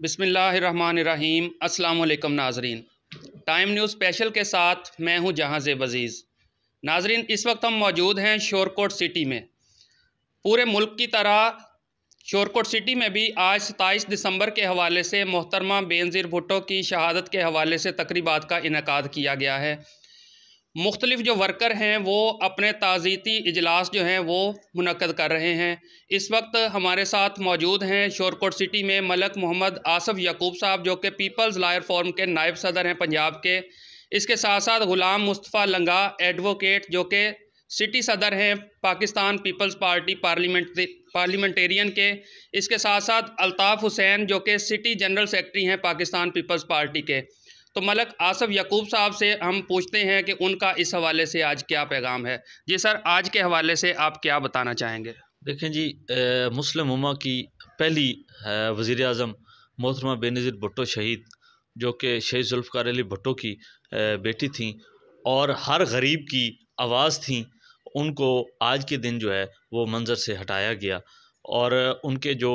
बिस्मिल्लाहिर्रहमानिर्रहीम। अस्सलाम वालेकुम नाजरीन, टाइम न्यूज़ स्पेशल के साथ मैं हूं जहाज़े वज़ीज़। नाजरीन, इस वक्त हम मौजूद हैं शोरकोट सिटी में। पूरे मुल्क की तरह शोरकोट सिटी में भी आज 27 दिसंबर के हवाले से मोहतरमा बेनज़ीर भुट्टो की शहादत के हवाले से तकरीबात का इनेकाद किया गया है। मुख्तलिफ जो वर्कर हैं वो अपने ताज़ीती इजलास जो हैं वो मुनक्कद कर रहे हैं। इस वक्त हमारे साथ मौजूद हैं शोरकोट सिटी में मलक मोहम्मद आसफ़ याकूब साहब, जो कि पीपल्स लॉयर फोरम के नायब सदर हैं पंजाब के। इसके साथ साथ ग़ुलाम मुस्तफ़ा लंगा एडवोकेट, जो कि सिटी सदर हैं पाकिस्तान पीपल्स पार्टी पार्लियामेंटेरियन के। इसके साथ साथ अल्ताफ़ हुसैन, जो कि सिटी जनरल सेक्रेटरी हैं पाकिस्तान पीपल्स पार्टी के। तो मलक आसफ़ याकूब साहब से हम पूछते हैं कि उनका इस हवाले से आज क्या पैगाम है। जी सर, आज के हवाले से आप क्या बताना चाहेंगे? देखें जी, मुस्लिम उम्मा की पहली वज़ीर आज़म मोहतरमा बेनज़ीर भुट्टो शहीद, जो कि शहीद ज़ुल्फ़िकार अली भुट्टो की बेटी थीं और हर गरीब की आवाज़ थीं, उनको आज के दिन जो है वो मंज़र से हटाया गया। और उनके जो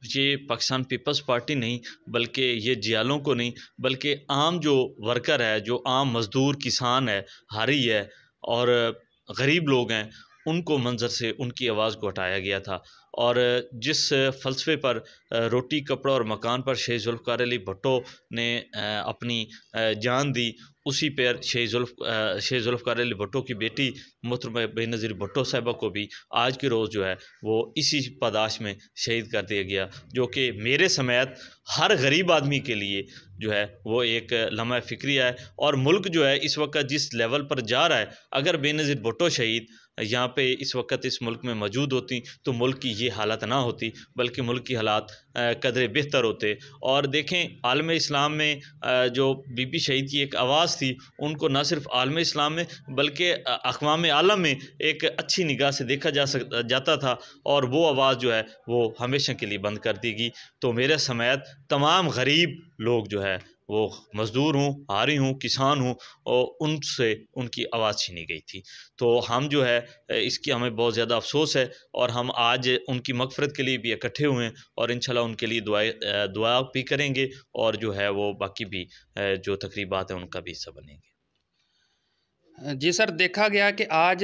ये पाकिस्तान पीपल्स पार्टी नहीं, बल्कि ये जियालों को नहीं, बल्कि आम जो वर्कर है, जो आम मज़दूर किसान है, हारी है और गरीब लोग हैं, उनको मंज़र से उनकी आवाज़ को हटाया गया था। और जिस फ़लसफ़े पर रोटी कपड़ा और मकान पर शहीद ज़ुल्फ़िकार अली भुट्टो ने अपनी जान दी, उसी पर शहीद ज़ुल्फ़िकार अली भुट्टो की बेटी मोहतरमा बेनज़ीर भुट्टो साहिबा को भी आज के रोज़ जो है वो इसी पादाश में शहीद कर दिया गया, जो कि मेरे समेत हर गरीब आदमी के लिए जो है वो एक लम्हा फ़िक्रिया है। और मुल्क जो है इस वक्त जिस लेवल पर जा रहा है, अगर बेनज़ीर भुट्टो शहीद यहाँ पे इस वक्त इस मुल्क में मौजूद होती तो मुल्क की ये हालत ना होती, बल्कि मुल्क की हालात कदरे बेहतर होते। और देखें, आलम इस्लाम में जो बीबी शहीद की एक आवाज़ थी, उनको न सिर्फ आलम इस्लाम में बल्कि अक़वाम आलम में एक अच्छी निगाह से देखा जाता था, और वो आवाज़ जो है वो हमेशा के लिए बंद कर दी गई। तो मेरे समेत तमाम गरीब लोग जो है वो मज़दूर हूँ, हारी हूँ, किसान हूँ, और उनसे उनकी आवाज़ छीनी गई थी। तो हम जो है इसकी हमें बहुत ज़्यादा अफ़सोस है, और हम आज उनकी मग़फ़िरत के लिए भी इकट्ठे हुए हैं, और इंशाल्लाह उनके लिए दुआ भी करेंगे, और जो है वो बाकी भी जो तक़रीबात हैं उनका भी हिस्सा बनेंगे। जी सर, देखा गया कि आज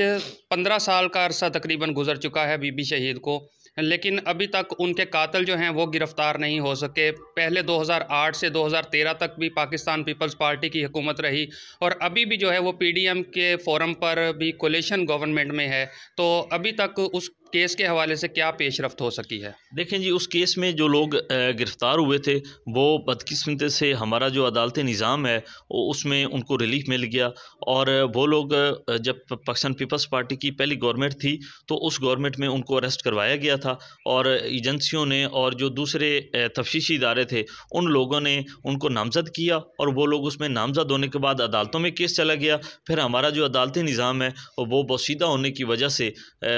15 साल का अरसा तकरीबन गुज़र चुका है बीबी शहीद को, लेकिन अभी तक उनके कातिल जो हैं वो गिरफ़्तार नहीं हो सके। पहले 2008 से 2013 तक भी पाकिस्तान पीपल्स पार्टी की हुकूमत रही, और अभी भी जो है वो पीडीएम के फोरम पर भी कोलिशन गवर्नमेंट में है। तो अभी तक उस केस के हवाले से क्या पेशरफ्त हो सकी है? देखें जी, उस केस में जो लोग गिरफ़्तार हुए थे, वो बदकिस्मती से हमारा जो अदालती निज़ाम है उसमें उनको रिलीफ मिल गया। और वो लोग जब पाकिस्तान पीपल्स पार्टी की पहली गवर्नमेंट थी तो उस गवर्नमेंट में उनको अरेस्ट करवाया गया था, और एजेंसियों ने और जो दूसरे तफ्तीशी इदारे थे उन लोगों ने उनको नामज़द किया, और वो लोग उसमें नामज़द होने के बाद अदालतों में केस चला गया। फिर हमारा जो अदालती निज़ाम है वो बोसीदा होने की वजह से,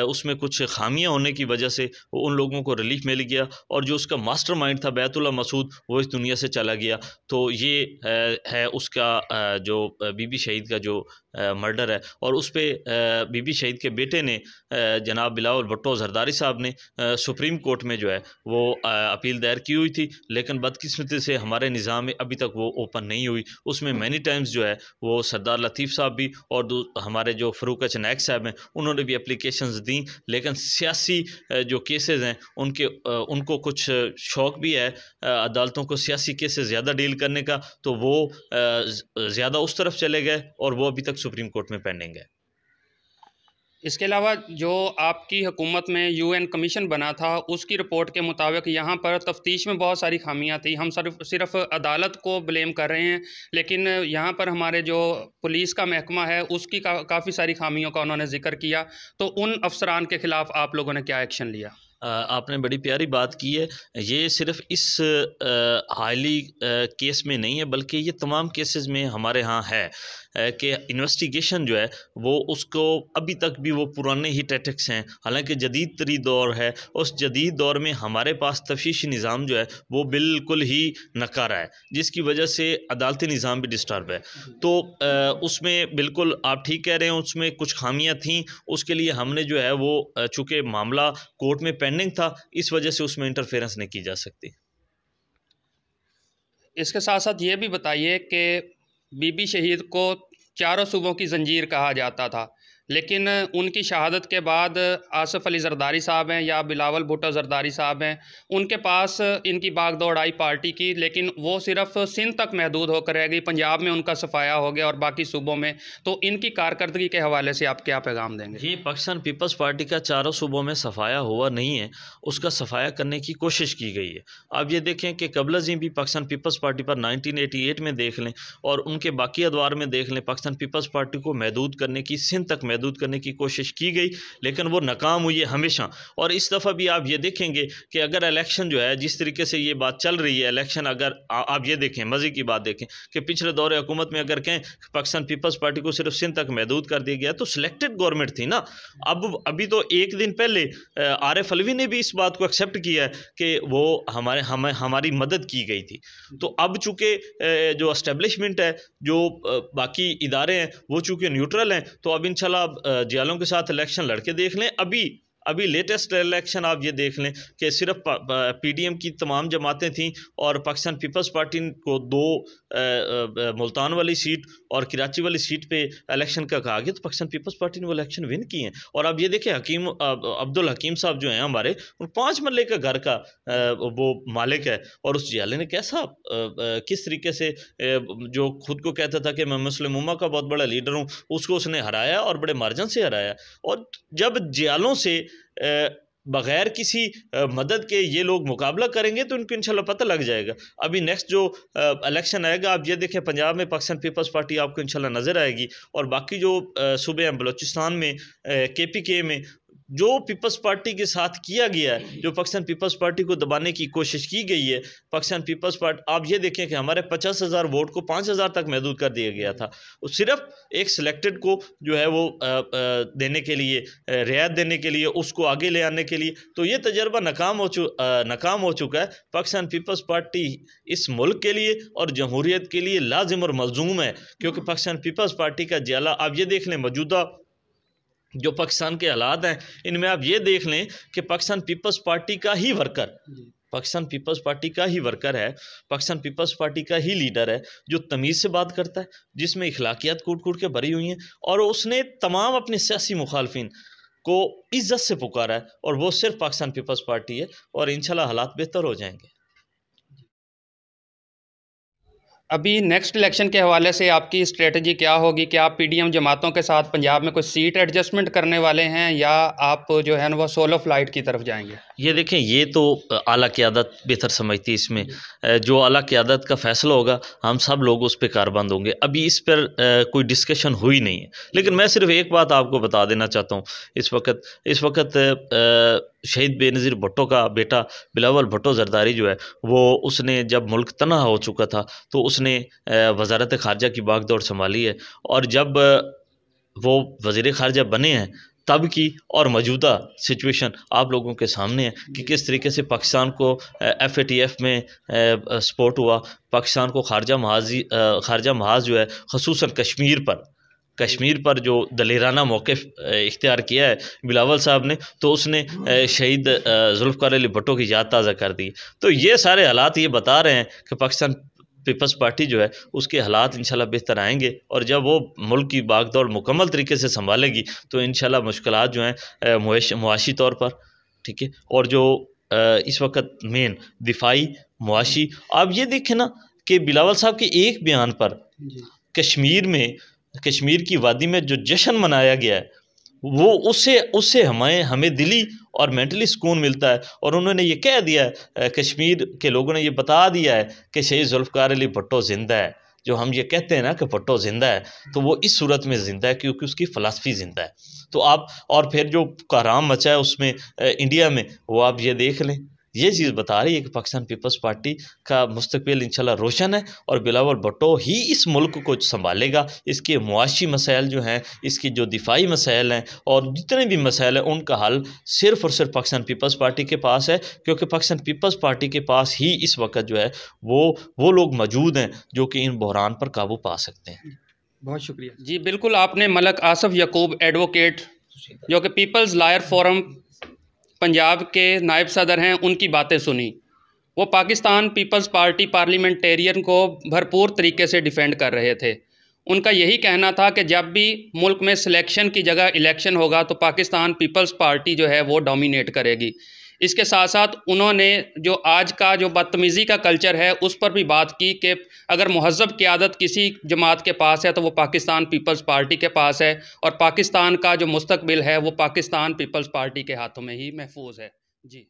उसमें कुछ खामियां होने की वजह से उन लोगों को रिलीफ मिल गया, और जो उसका मास्टरमाइंड था बैतुल्ला मसूद, वो इस दुनिया से चला गया। तो ये है उसका जो बीबी शहीद का जो मर्डर है, और उस पर बीबी शहीद के बेटे ने जनाब बिलावल भुट्टो जरदारी साहब ने सुप्रीम कोर्ट में जो है वो अपील दायर की हुई थी, लेकिन बदकिस्मती से हमारे निज़ाम में अभी तक वो ओपन नहीं हुई। उसमें मैनी टाइम्स जो है वो सरदार लतीफ़ साहब भी और हमारे जो फ़रूक नायक साहब हैं उन्होंने भी एप्लीकेशंस दी, लेकिन सियासी जो केसेस हैं उनको कुछ शौक़ भी है अदालतों को सियासी केसेस ज़्यादा डील करने का, तो वो ज़्यादा उस तरफ चले गए, और वो अभी तक सुप्रीम कोर्ट में पेंडिंग है। इसके अलावा जो आपकी हुकूमत में यूएन कमीशन बना था, उसकी रिपोर्ट के मुताबिक यहाँ पर तफ्तीश में बहुत सारी खामियां थी। हम सिर्फ अदालत को ब्लेम कर रहे हैं, लेकिन यहाँ पर हमारे जो पुलिस का महकमा है उसकी काफ़ी सारी खामियों का उन्होंने ज़िक्र किया। तो उन अफसरान के ख़िलाफ़ आप लोगों ने क्या एक्शन लिया? आपने बड़ी प्यारी बात की है। ये सिर्फ़ इस हाली केस में नहीं है, बल्कि ये तमाम केसेस में हमारे यहाँ है कि इन्वेस्टिगेशन जो है वो उसको अभी तक भी वो पुराने ही टैक्टिक्स हैं। हालांकि जदीद तरी दौर है, उस जदीद दौर में हमारे पास तफ्तीशी निज़ाम जो है वो बिल्कुल ही नकारा है, जिसकी वजह से अदालती निज़ाम भी डिस्टर्ब है। तो उसमें बिल्कुल आप ठीक कह रहे हैं, उसमें कुछ खामियां थीं। उसके लिए हमने जो है वो चूँकि मामला कोर्ट में पेंडिंग था, इस वजह से उसमें इंटरफेरेंस नहीं की जा सकती। इसके साथ साथ ये भी बताइए कि बीबी शहीद को चारों सूबों की जंजीर कहा जाता था, लेकिन उनकी शहादत के बाद आसिफ अली जरदारी साहब हैं या बिलावल भुट्टो जरदारी साहब हैं, उनके पास इनकी बागदौड़ आई पार्टी की, लेकिन वो सिर्फ सिंध तक महदूद होकर रह गई। पंजाब में उनका सफाया हो गया और बाकी सूबों में। तो इनकी कारकर्दगी के हवाले से आप क्या पैगाम देंगे? ये पाकिस्तान पीपल्स पार्टी का चारों सूबों में सफाया हुआ नहीं है, उसका सफाया करने की कोशिश की गई है। आप ये देखें कि कबल अज़ीम भी पाकिस्तान पीपल्स पार्टी पर 1988 में देख लें और उनके बाकी अदवार में देख लें, पाकिस्तान पीपल्स पार्टी को महदूद करने की, सिंध तक महदूद करने की कोशिश की गई, लेकिन वो नाकाम हुई है हमेशा। और इस दफ़ा भी आप ये देखेंगे कि अगर इलेक्शन जो है, जिस तरीके से ये बात चल रही है, इलेक्शन अगर आप ये देखें, मज़े की बात देखें कि पिछले दौरे हुकूमत में अगर कहें पाकिस्तान पीपल्स पार्टी को सिर्फ सिंध तक महदूद कर दिया गया, तो सिलेक्टेड गवर्नमेंट थी ना। अब अभी तो एक दिन पहले आरिफ अलवी ने भी इस बात को एक्सेप्ट किया है कि वो हमारी मदद की गई थी। तो अब चूँकि जो एस्टेब्लिशमेंट है, जो बाकी इदारे हैं, वो चूँकि न्यूट्रल हैं, तो अब इंशाल्लाह जियालों के साथ इलेक्शन लड़के देख लें। अभी लेटेस्ट इलेक्शन आप ये देख लें कि सिर्फ पीडीएम की तमाम जमातें थीं और पाकिस्तान पीपल्स पार्टी को 2 मुल्तान वाली सीट और कराची वाली सीट पे इलेक्शन का कहा गया, तो पाकिस्तान पीपल्स पार्टी ने वो इलेक्शन विन किए हैं। और अब ये देखें, अब्दुल हकीम साहब जो हैं हमारे, उन 5 मरले का घर का वो मालिक है, और उस जियाले ने कैसा किस तरीके से जो खुद को कहता था कि मैं मुस्लिम उम्मा का बहुत बड़ा लीडर हूँ, उसको उसने हराया और बड़े मार्जिन से हराया। और जब जियालों से बग़ैर किसी मदद के ये लोग मुकाबला करेंगे तो इनको इंशाल्लाह पता लग जाएगा। अभी नेक्स्ट जो इलेक्शन आएगा, आप ये देखें, पंजाब में पाकिस्तान पीपल्स पार्टी आपको इंशाल्लाह नज़र आएगी, और बाकी जो सूबे हैं, बलूचिस्तान में, KPK में, जो पीपल्स पार्टी के साथ किया गया है, जो पाकिस्तान पीपल्स पार्टी को दबाने की कोशिश की गई है, पाकिस्तान पीपल्स पार्टी, आप ये देखें कि हमारे 50,000 वोट को 5,000 तक महदूद कर दिया गया था। सिर्फ एक सिलेक्टेड को जो है वो देने के लिए, रियायत देने के लिए, उसको आगे ले आने के लिए। तो ये तजर्बा नाकाम हो चुका है। पाकिस्तान पीपल्स पार्टी इस मुल्क के लिए और जमहूरियत के लिए लाजिम और मलजूम है, क्योंकि पाकिस्तान पीपल्स पार्टी का जियाला आप ये देख लें, मौजूदा जो पाकिस्तान के हालात हैं, इनमें आप ये देख लें कि पाकिस्तान पीपल्स पार्टी का ही वर्कर, पाकिस्तान पीपल्स पार्टी का ही वर्कर है, पाकिस्तान पीपल्स पार्टी का ही लीडर है, जो तमीज़ से बात करता है, जिसमें इखलाकियात कूट के भरी हुई हैं, और उसने तमाम अपने सियासी मुखालफिन को इज्जत से पुकारा है, और वो सिर्फ पाकिस्तान पीपल्स पार्टी है। और इंशाल्लाह हालात बेहतर हो जाएंगे। अभी नेक्स्ट इलेक्शन के हवाले से आपकी स्ट्रेटजी क्या होगी? क्या आप पीडीएम जमातों के साथ पंजाब में कोई सीट एडजस्टमेंट करने वाले हैं, या आप जो है ना वो सोलो फ्लाइट की तरफ जाएंगे? ये देखें, ये तो आला क़यादत बेहतर समझती है। इसमें जो आला क़यादत का फ़ैसला होगा, हम सब लोग उस पर कारबंद होंगे। अभी इस पर कोई डिस्कशन हुई नहीं है, लेकिन मैं सिर्फ एक बात आपको बता देना चाहता हूँ। इस वक्त शहीद बेनज़ीर भुट्टो का बेटा बिलावल भुट्टो जरदारी जो है, वो उसने जब मुल्क तनहा हो चुका था, तो उसने वज़ारत ख़ारजा की बागडोर संभाली है। और जब वो वज़ीर ख़ारजा बने हैं, तब की और मौजूदा सिचुएशन आप लोगों के सामने है कि किस तरीके से पाकिस्तान को FATF में सपोर्ट हुआ, पाकिस्तान को ख़ारजा महाज जो है, ख़ुसूसन कश्मीर पर जो दलेराना मौक़िफ़ इख्तियार किया है बिलावल साहब ने, तो उसने शहीद ज़ुल्फ़िकार अली भुट्टो की याद ताज़ा कर दी। तो ये सारे हालात ये बता रहे हैं कि पाकिस्तान पीपल्स पार्टी जो है, उसके हालात इंशाल्लाह बेहतर आएंगे, और जब वो मुल्क की बागडोर मुकम्मल तरीके से संभालेगी, तो इंशाल्लाह मुश्किलात जो हैं मुआशी तौर पर, ठीक है, और जो इस वक्त मेन दिफाई मुआशी, आप ये देखें ना कि बिलावल साहब के एक बयान पर कश्मीर की वादी में जो जश्न मनाया गया है, वो उससे हमें दिली और मेंटली सुकून मिलता है। और उन्होंने ये कह दिया है, कश्मीर के लोगों ने ये बता दिया है कि शहीद ज़ुल्फ़िकार अली भुट्टो ज़िंदा है। जो हम ये कहते हैं ना कि भुट्टो ज़िंदा है, तो वो इस सूरत में ज़िंदा है क्योंकि उसकी फ़िलासफ़ी ज़िंदा है। तो आप, और फिर जो कोहराम मचा है उसमें इंडिया में, वो आप ये देख लें, ये चीज़ बता रही है कि पाकिस्तान पीपल्स पार्टी का मुस्तकबिल इंशाल्लाह रोशन है, और बिलावल भुट्टो ही इस मुल्क को संभालेगा। इसके मुआशी मसाइल जो हैं, इसकी जो दिफाई मसाइल हैं, और जितने भी मसाइल हैं, उनका हल सिर्फ़ और सिर्फ पाकिस्तान पीपल्स पार्टी के पास है, क्योंकि पाकिस्तान पीपल्स पार्टी के पास ही इस वक्त जो है वो लोग मौजूद हैं जो कि इन बहरान पर काबू पा सकते हैं। बहुत शुक्रिया जी। बिल्कुल, आपने मलक आसिफ यकूब एडवोकेट, जो कि पीपल्स लॉयर फोरम पंजाब के नायब सदर हैं, उनकी बातें सुनी। वो पाकिस्तान पीपल्स पार्टी पार्लियामेंटेरियन को भरपूर तरीके से डिफेंड कर रहे थे। उनका यही कहना था कि जब भी मुल्क में सिलेक्शन की जगह इलेक्शन होगा तो पाकिस्तान पीपल्स पार्टी जो है वो डोमिनेट करेगी। इसके साथ साथ उन्होंने जो आज का जो बदतमीज़ी का कल्चर है उस पर भी बात की कि अगर महज़ब क़यादत किसी जमात के पास है तो वो पाकिस्तान पीपल्स पार्टी के पास है, और पाकिस्तान का जो मुस्तकबिल है वो पाकिस्तान पीपल्स पार्टी के हाथों में ही महफूज है। जी।